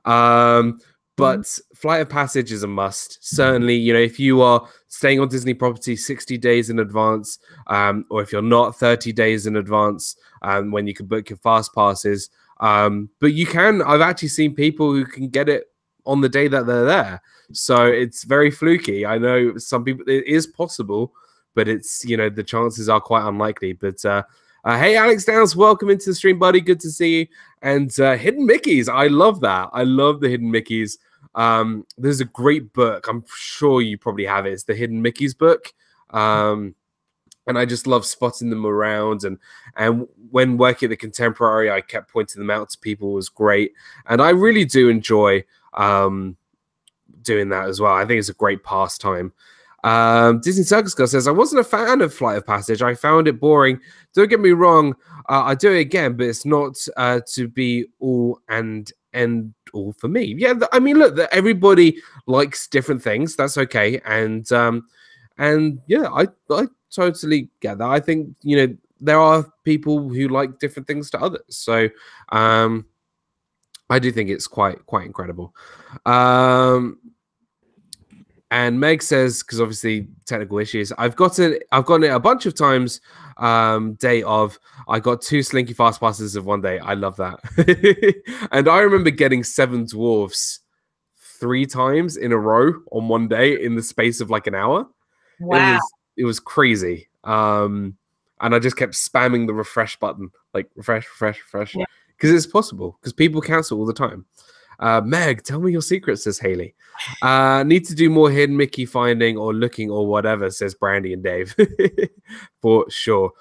But Flight of Passage is a must. Certainly, you know, if you are staying on Disney property 60 days in advance, or if you're not, 30 days in advance, when you can book your fast passes. But you can, I've actually seen people who can get it on the day that they're there. So it's very fluky. I know some people, it is possible, but it's, you know, the chances are quite unlikely. But hey, Alex Downs, welcome into the stream, buddy. Good to see you. And Hidden Mickeys, I love that. I love the Hidden Mickeys. There's a great book. I'm sure you probably have it. It's the Hidden Mickeys book. And I just love spotting them around. And when working at the Contemporary, I kept pointing them out to people. It was great. And I really do enjoy doing that as well. I think it's a great pastime. Disney Circus Girl says, I wasn't a fan of Flight of Passage. I found it boring. Don't get me wrong. I do it again, but it's not to be all and end all for me. Yeah, I mean, look, everybody likes different things. That's okay. And yeah, I totally get that. I think, you know, there are people who like different things to others. So I do think it's quite incredible. And Meg says, because obviously technical issues, I've gotten it a bunch of times. Day of, I got 2 Slinky Fast Passes of one day. I love that. And I remember getting 7 dwarfs 3 times in a row on one day in the space of like an hour. Wow. It was crazy. And I just kept spamming the refresh button, like refresh, because it's possible, because people cancel all the time. Meg, tell me your secret, says Haley. Need to do more hidden Mickey finding or looking or whatever, says Brandy and Dave. For sure.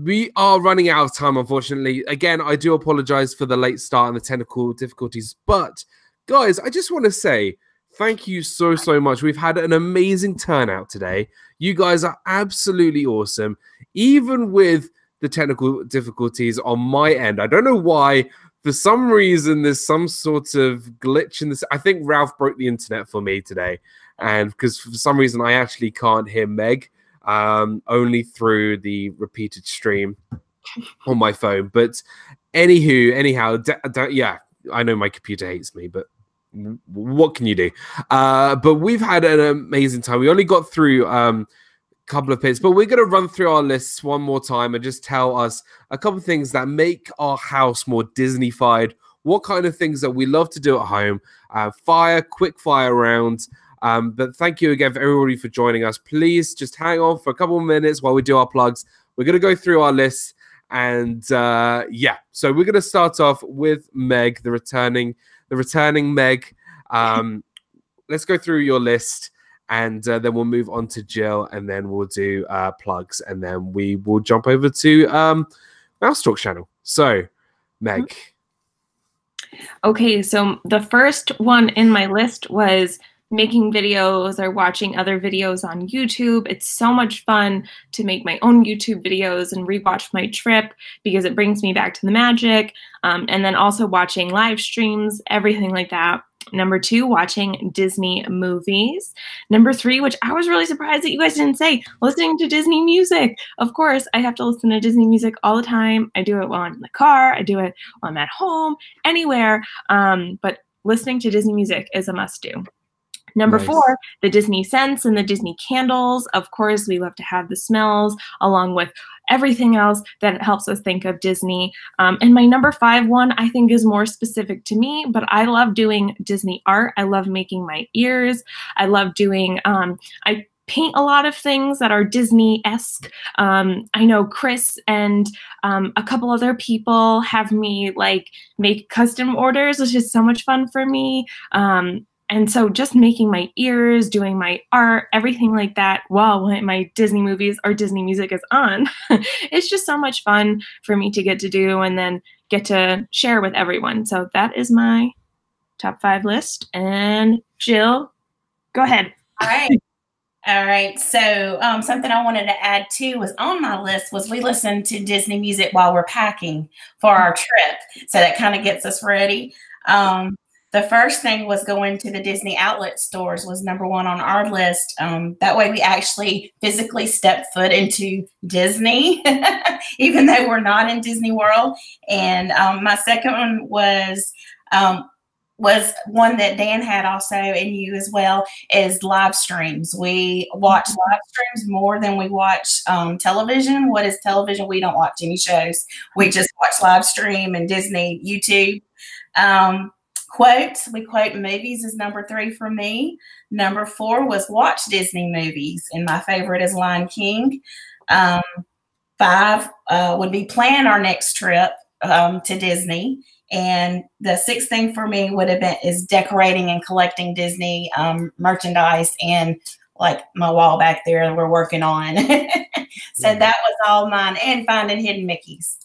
We are running out of time, unfortunately. Again, I do apologize for the late start and the technical difficulties, but guys, I just want to say thank you so much. We've had an amazing turnout today. You guys are absolutely awesome, even with the technical difficulties on my end. I don't know why. For some reason, there's some sort of glitch in this. I think Ralph broke the internet for me today. And because for some reason, I actually can't hear Meg, only through the repeated stream on my phone. But anyhow, yeah, I know my computer hates me, but what can you do? But we've had an amazing time. We only got through couple of bits, but we're going to run through our lists one more time and just tell us a couple of things that make our house more Disney-fied, what kind of things that we love to do at home, quick fire rounds. But thank you again for everybody for joining us. Please just hang on for a couple of minutes while we do our plugs. We're going to go through our lists, and yeah, so we're going to start off with Meg, the returning Meg. Let's go through your list. And then we'll move on to Jill, and then we'll do plugs, and then we will jump over to Mouse Talk channel. So, Meg. Okay, so the first one in my list was making videos or watching other videos on YouTube. It's so much fun to make my own YouTube videos and rewatch my trip because it brings me back to the magic. And then also watching live streams, everything like that. Number 2, watching Disney movies. Number 3, which I was really surprised that you guys didn't say, listening to Disney music. Of course, I have to listen to Disney music all the time. I do it while I'm in the car. I do it while I'm at home, anywhere. But listening to Disney music is a must-do. Number 4, the Disney scents and the Disney candles. Of course, we love to have the smells along with everything else that helps us think of Disney. And my number 5 one, I think, is more specific to me, but I love doing Disney art. I love making my ears. I love doing, I paint a lot of things that are Disney-esque. I know Chris and a couple other people have me like make custom orders, which is so much fun for me. And so just making my ears, doing my art, everything like that while my Disney movies or Disney music is on, it's just so much fun for me to get to do and then get to share with everyone. So that is my top 5 list. And Jill, go ahead. All right. So something I wanted to add too was on my list was we listen to Disney music while we're packing for our trip. So that kind of gets us ready. The first thing was going to the Disney outlet stores was number 1 on our list. That way we actually physically step foot into Disney, even though we're not in Disney World. And my second one was one that Dan had also, and you as well, is live streams. We watch live streams more than we watch television. What is television? We don't watch any shows. We just watch live stream and Disney YouTube. Quotes, we quote movies is number 3 for me. Number 4 was watch Disney movies, and my favorite is Lion King. 5 would be plan our next trip to Disney. And the 6th thing for me would have been is decorating and collecting Disney merchandise and like my wall back there that we're working on. So that was all mine, and finding hidden Mickeys.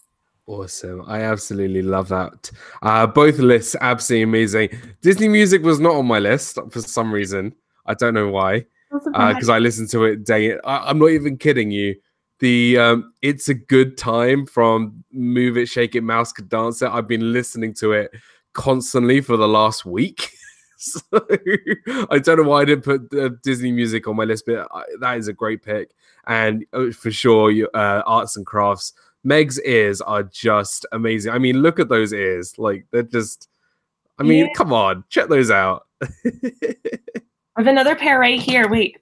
Awesome. I absolutely love that. Both lists, absolutely amazing. Disney music was not on my list for some reason. I don't know why. Because I listened to it I'm not even kidding you. The It's a Good Time from Move It, Shake It, Mouse Could Dance It. I've been listening to it constantly for the last week. So I don't know why I didn't put Disney music on my list, but that is a great pick. And for sure, arts and crafts. Meg's ears are just amazing. I mean, look at those ears. Like, they're just, I mean, come on, check those out. I have another pair right here. Wait.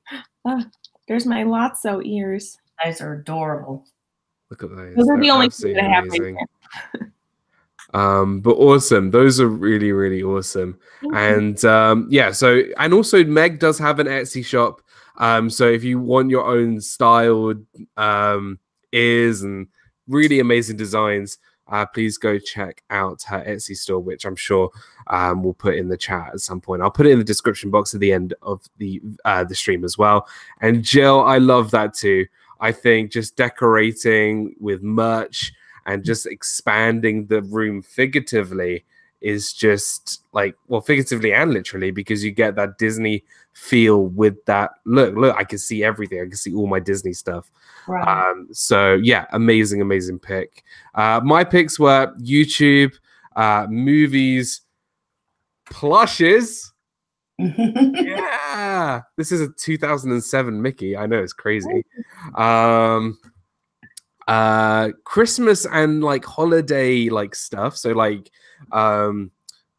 There's my Lotso ears. Those are adorable. Look at those. Those are the They're only two absolutely that I have right amazing. here. But awesome. Those are really, really awesome. And yeah, so and also Meg does have an Etsy shop. So if you want your own styled ears and really amazing designs, please go check out her Etsy store, which I'm sure we'll put in the chat at some point. I'll put it in the description box at the end of the stream as well. And Jill, I love that too. I think just decorating with merch and just expanding the room figuratively is just like, well, figuratively and literally, because you get that Disney feel with that. Look, I can see everything. I can see all my Disney stuff. Right. So yeah, amazing pick. My picks were YouTube, movies, plushes. Yeah, this is a 2007 Mickey. I know, it's crazy. Christmas and like holiday like stuff, so like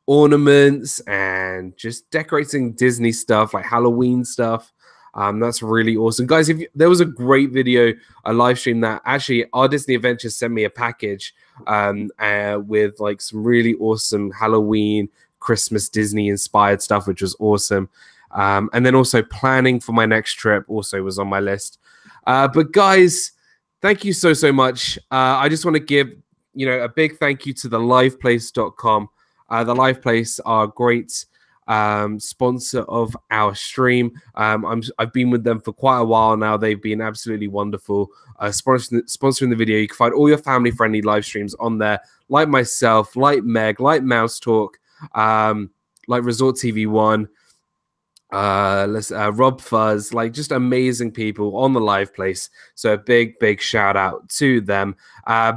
ornaments and just decorating Disney stuff, like Halloween stuff. That's really awesome, guys. There was a great video, a live stream that actually our Disney Adventures sent me a package with like some really awesome Halloween, Christmas, Disney inspired stuff, which was awesome. And then also planning for my next trip also was on my list. But guys, thank you so much. I just want to give a big thank you to the liveplace.com. The Live Place are a great sponsor of our stream. I've been with them for quite a while now. They've been absolutely wonderful. Sponsoring the video. You can find all your family friendly live streams on there, like myself, like Meg, like Mouse Talk, like Resort TV 1. Rob Fuzz, like just amazing people on the Live Place. So a big shout out to them.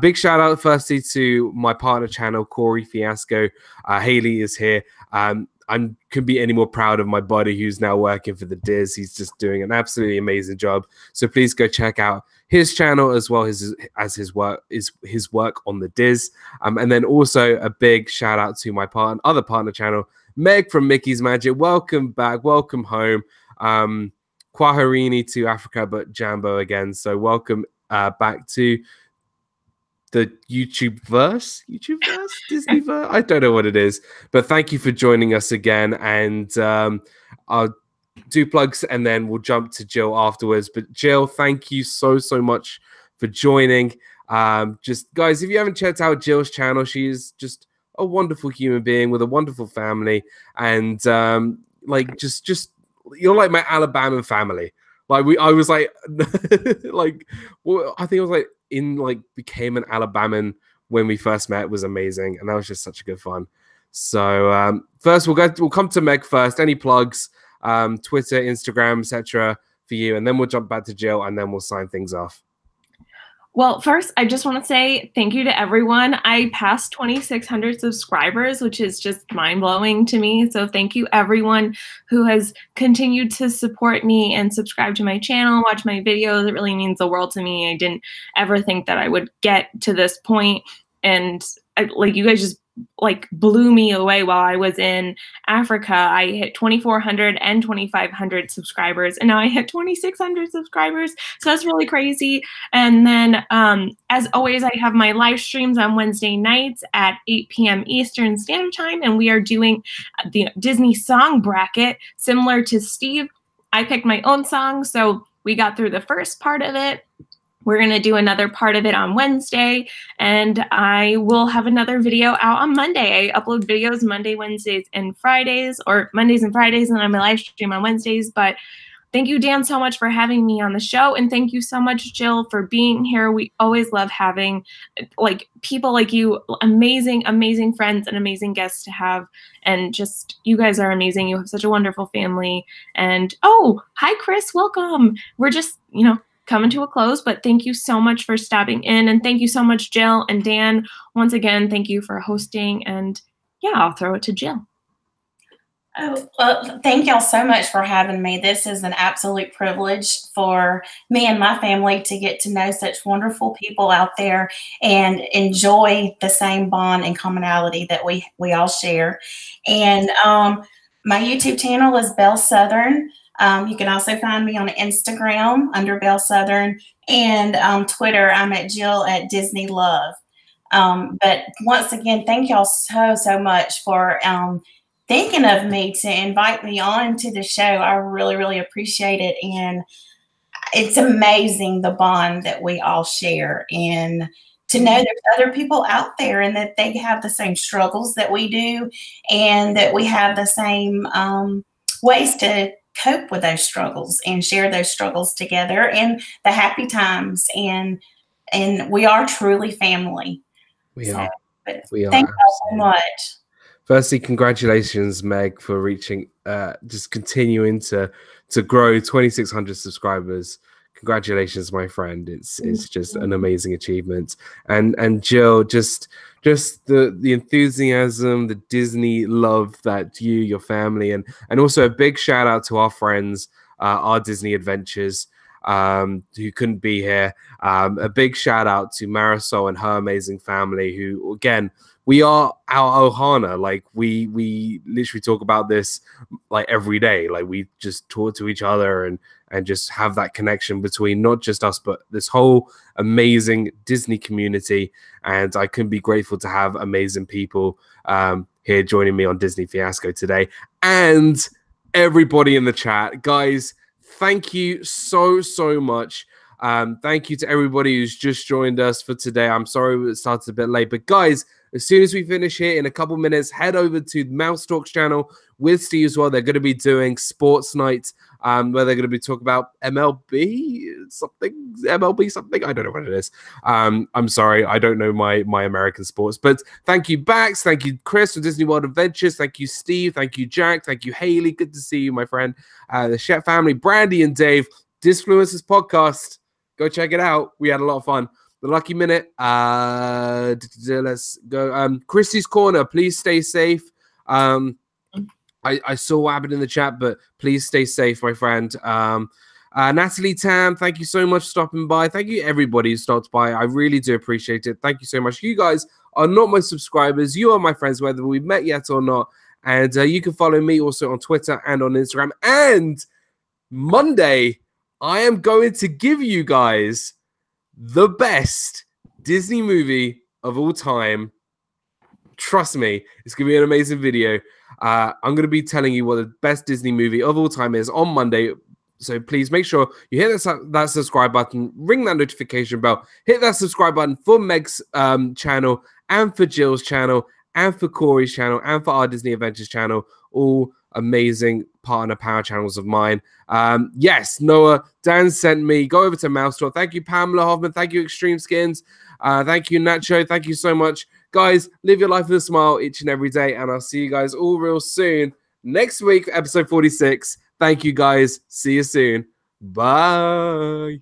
Big shout out firstly to my partner channel, Corey Fiasco. Haley is here. I couldn't be any more proud of my buddy who's now working for the Diz. He's just doing an absolutely amazing job. So please go check out his channel as well as his work on the Diz. And then also a big shout out to my other partner channel, Meg from Mickey's Magic. Welcome back, welcome home. Kwaherini to Africa, but Jambo again. So welcome back to the YouTube-verse, Disney-verse. I don't know what it is, but thank you for joining us again. And I'll do plugs and then we'll jump to Jill afterwards. But Jill, thank you so much for joining. Just guys, if you haven't checked out Jill's channel, she is just a wonderful human being with a wonderful family, and like just you're like my Alabama family. Like I was like like, well, I think I was like became an Alabaman when we first met. It was amazing, and that was just such a good fun. So first we'll come to Meg first. Any plugs, Twitter, Instagram, etc. for you, and then we'll jump back to Jill, and then we'll sign things off. Well, first, I just want to say thank you to everyone. I passed 2,600 subscribers, which is just mind-blowing to me. So thank you, everyone who has continued to support me and subscribe to my channel, watch my videos. It really means the world to me. I didn't ever think that I would get to this point. And you guys just blew me away while I was in Africa. I hit 2,400 and 2,500 subscribers, and now I hit 2,600 subscribers. So that's really crazy. And then, as always, I have my live streams on Wednesday nights at 8 p.m. Eastern Standard Time, and we are doing the Disney song bracket, similar to Steve. I picked my own song, so we got through the first part of it. We're going to do another part of it on Wednesday, and I will have another video out on Monday. I upload videos Monday, Wednesdays, and Fridays, or Mondays and Fridays, and I'm a live stream on Wednesdays. But thank you, Dan, so much for having me on the show, and thank you so much, Jill, for being here. We always love having people like you, amazing friends and amazing guests to have, and just you guys are amazing. You have such a wonderful family. And oh, hi, Chris, welcome. We're just, coming to a close, but thank you so much for stopping in, and thank you so much, Jill and Dan. Once again, thank you for hosting, and yeah, I'll throw it to Jill. Oh, well, thank y'all so much for having me. This is an absolute privilege for me and my family to get to know such wonderful people out there and enjoy the same bond and commonality that we all share. And My YouTube channel is Belle Southern. You can also find me on Instagram under Belle Southern, and Twitter, I'm at Jill at Disney Love. But once again, thank y'all so much for thinking of me to invite me on to the show. I really appreciate it. And it's amazing the bond that we all share, and to know there's other people out there and that they have the same struggles that we do, and that we have the same ways to cope with those struggles and share those struggles together, and the happy times. And we are truly family. We are. Thank you so much. Firstly, congratulations, Meg, for reaching, just continuing to grow 2,600 subscribers. Congratulations, my friend. It's just an amazing achievement. And Jill, just the enthusiasm, the Disney love that you, your family, and also a big shout out to our friends, our Disney Adventures, who couldn't be here. A big shout out to Marisol and her amazing family, who, again, we are our Ohana. Like we literally talk about this like every day. Like we just talk to each other and just have that connection between not just us, but this whole amazing Disney community. And I couldn't be grateful to have amazing people here joining me on Disney Fiasco today. And everybody in the chat, guys, thank you so much. Thank you to everybody who's just joined us for today. I'm sorry it started a bit late, but guys, as soon as we finish here in a couple minutes, head over to Mouse Talks channel with Steve as well. They're going to be doing sports night, where they're going to be talking about MLB something. I don't know what it is. I'm sorry, I don't know my American sports. But thank you, Bax. Thank you, Chris from Disney World Adventures. Thank you, Steve. Thank you, Jack. Thank you, Haley. Good to see you, my friend. The Shet family, Brandy and Dave. Disfluencers podcast. Go check it out. We had a lot of fun. The Lucky Minute. Let's go. Christy's Corner. Please stay safe. I saw what happened in the chat, but please stay safe, my friend. Natalie Tam, thank you so much for stopping by. Thank you, everybody who stopped by. I really do appreciate it. Thank you so much. You guys are not my subscribers. You are my friends, whether we've met yet or not. And you can follow me also on Twitter and on Instagram. And Monday, I am going to give you guys the best Disney movie of all time. Trust me, it's going to be an amazing video. I'm going to be telling you what the best Disney movie of all time is on Monday. So please make sure you hit that subscribe button, ring that notification bell, hit that subscribe button for Meg's channel and for Jill's channel and for Corey's channel and for our Disney Adventures channel. All amazing partner power channels of mine. Yes, Noah, Dan sent me. Go over to Mouse Talk. Thank you, Pamela Hoffman. Thank you, Extreme Skins. Thank you, Nacho. Thank you so much. Guys, live your life with a smile each and every day. And I'll see you guys all real soon. Next week, episode 46. Thank you, guys. See you soon. Bye.